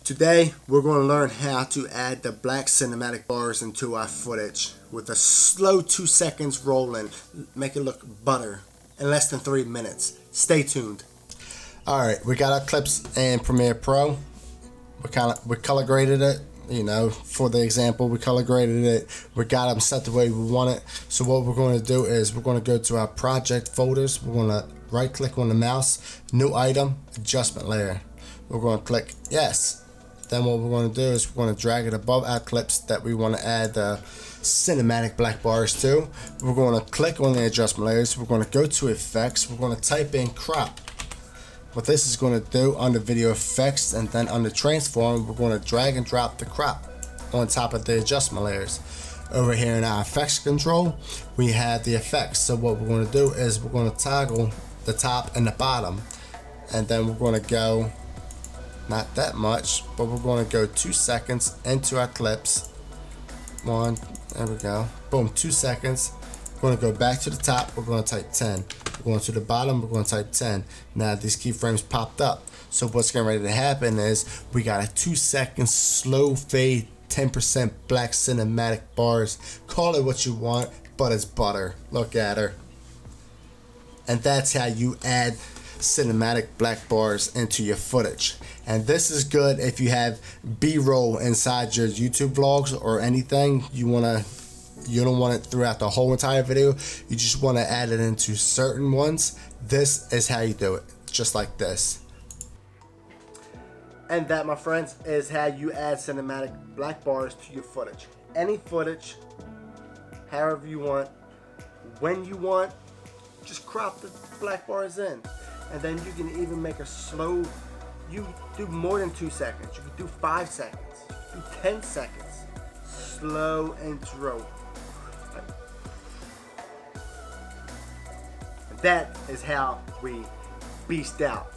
Today we're going to learn how to add the black cinematic bars into our footage with a slow 2 seconds rolling. Make it look butter in less than 3 minutes. Stay tuned. Alright, we got our clips in Premiere Pro. We color graded it. You know, for the example, we color graded it. We got them set the way we want it. So what we're going to do is we're going to go to our project folders. We're going to right click on the mouse, new item, adjustment layer. We're going to click yes. Then what we're going to do is we're going to drag it above our clips that we want to add the cinematic black bars to. We're going to click on the adjustment layers. We're going to go to effects. We're going to type in crop. What this is going to do under video effects and then under transform, we're going to drag and drop the crop on top of the adjustment layers. Over here in our effects control, we have the effects. So what we're going to do is we're going to toggle the top and the bottom, and then we're going to go, not that much, but we're going to go 2 seconds into our clips. There we go. Boom, 2 seconds. We're going to go back to the top. We're going to type 10. We're going to the bottom. We're going to type 10. Now these keyframes popped up. So what's getting ready to happen is we got a 2 second slow fade, 10% black cinematic bars. Call it what you want, but it's butter. Look at her. And that's how you add cinematic black bars into your footage. And this is good if you have B-roll inside your YouTube vlogs or anything. You don't want it throughout the whole entire video. You just want to add it into certain ones. This is how you do it, just like this. And that, my friends, is how you add cinematic black bars to your footage. Any footage, however you want, when you want, just crop the black bars in. And then you can even make a slow, you do more than 2 seconds. You can do 5 seconds, you can do 10 seconds. Slow intro. That is how we beast out.